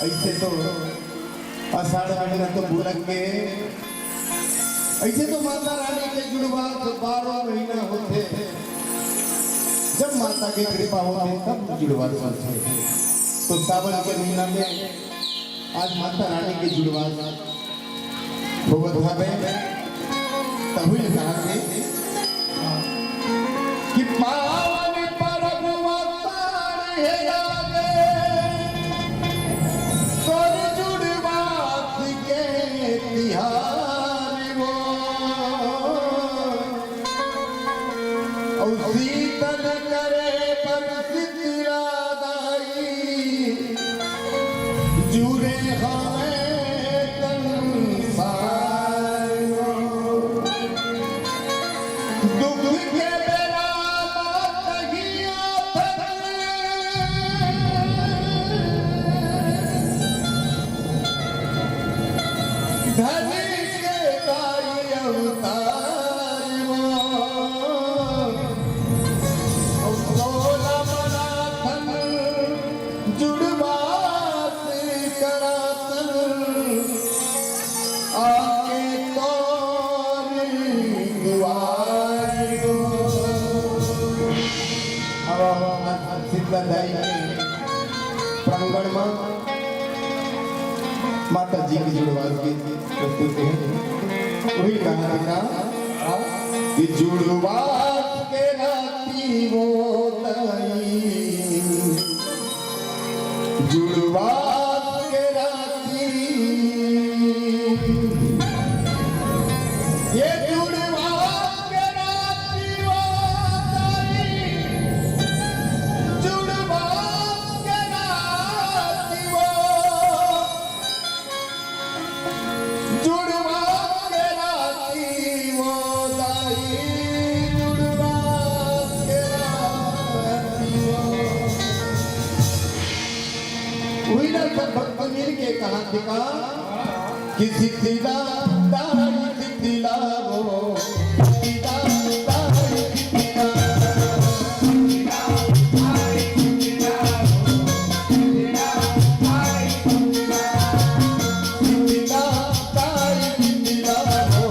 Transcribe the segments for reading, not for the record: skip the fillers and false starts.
ऐसे तो आषाढ़ महीना तो बुलक में, ऐसे तो माता रानी के जुड़वा 12 महीना होते, जब माता की कृपा होती तब जुड़वा होते। तो सावन के महीना में आज माता रानी के जुड़वा भगवत भावे तभी कहा कि पावन परब अवतार है आगे, तोर जुड़वात के तिहार वो और शीतल करे पर सितरादाई जुड़े हमें कंसार दुख के बेला मातहिया धनी के गाई अवतार सोला मनाथन जुड़वात करातन आके तोरी दुआर अब सिद्धदाई प्रांगण में माता जी की जुड़वा की प्रस्तुति है। वही कहा था कि जुड़वा के राती वो तई, जुड़वा के राती ये जुड़वा के राती वो तई, जुड़वा के राती वो, जुड़वा के राती वो दाई, जुड़वा के राती वो। वही ना भक्त मिल के कहा दिखा कि सिद्धिला दाई सिद्धिला वो, सिद्धिला दाई सिद्धिला, सिद्धिला दाई सिद्धिला वो, सिद्धिला दाई सिद्धिला, सिद्धिला दाई सिद्धिला वो,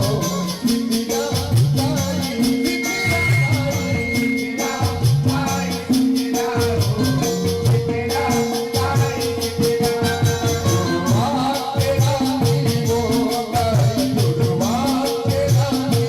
सिद्धिला दाई सिद्धिला, सिद्धिला दाई सिद्धिला वो, सिद्धिला दाई सिद्धिला। जुड़वा के राती वो दाई, जुड़वा के राती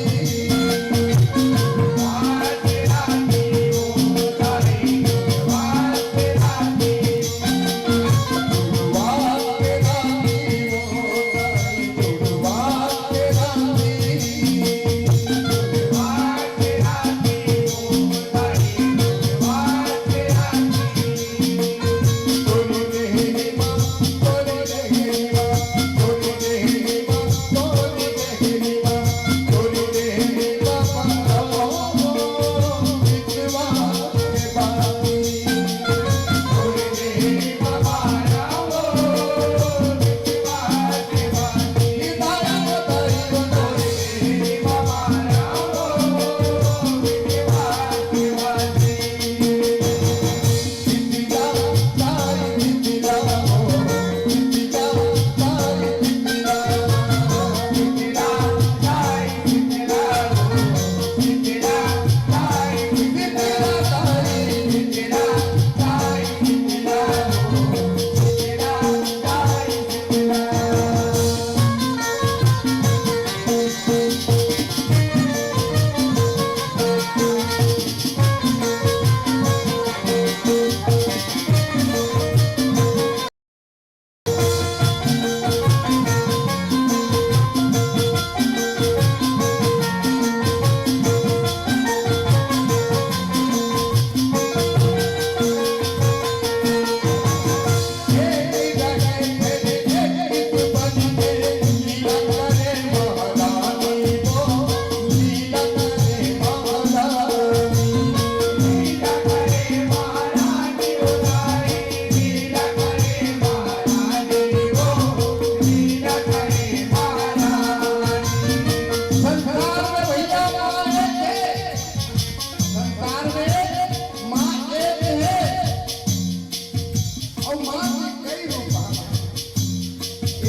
कई रूपा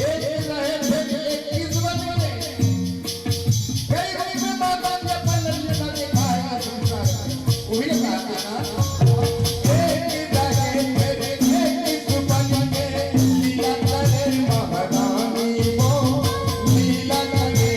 एक रहे थे एक किस्मत में कई रूप में माता के पलट न दिखाया दूसरा वही बात है ना एक रहे थे एक किस्मत में लीला करे महारानी वो लीला करे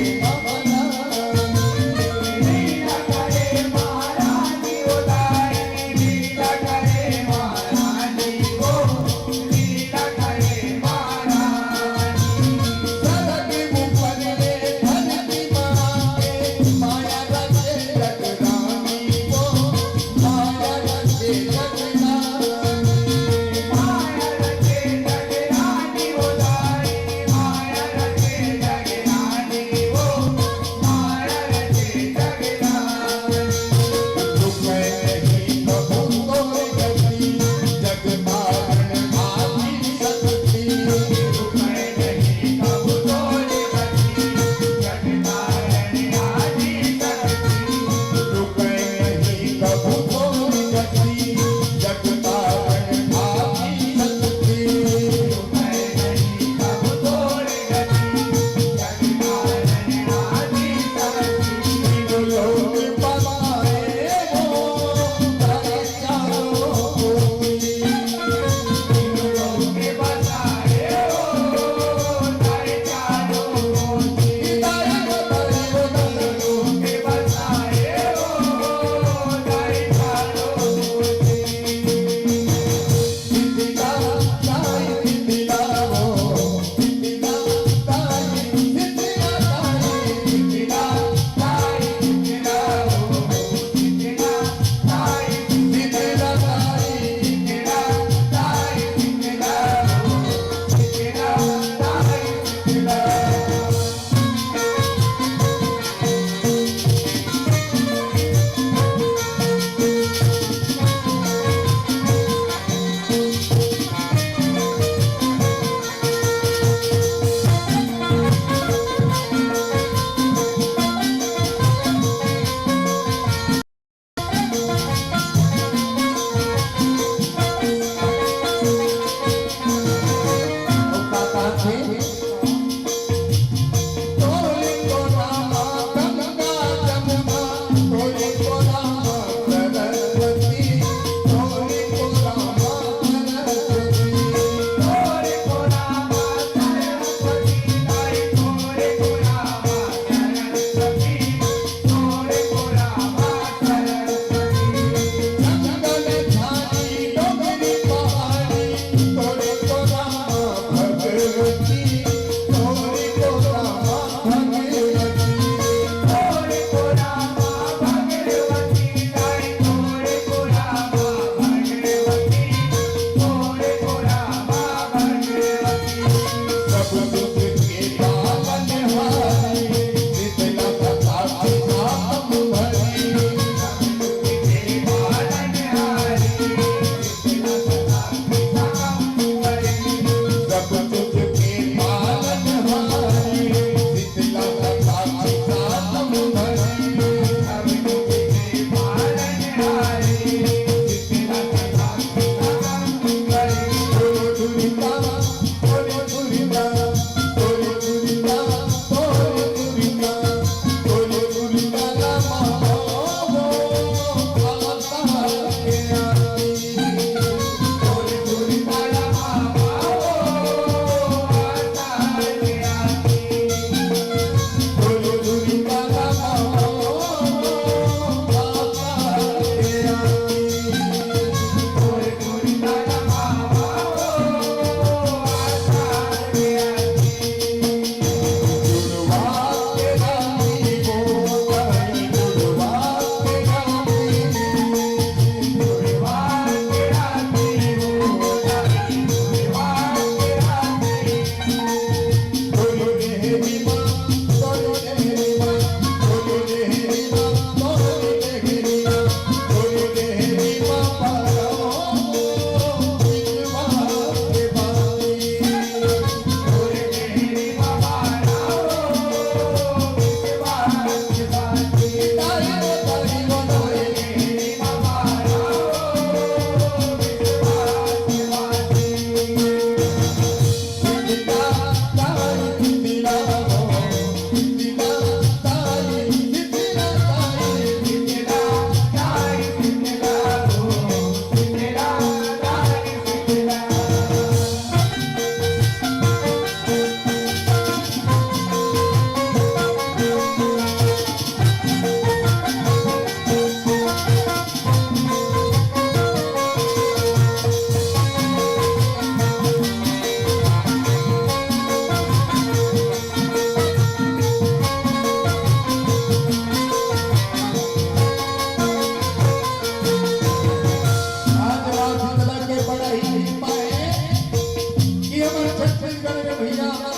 शंकर भैया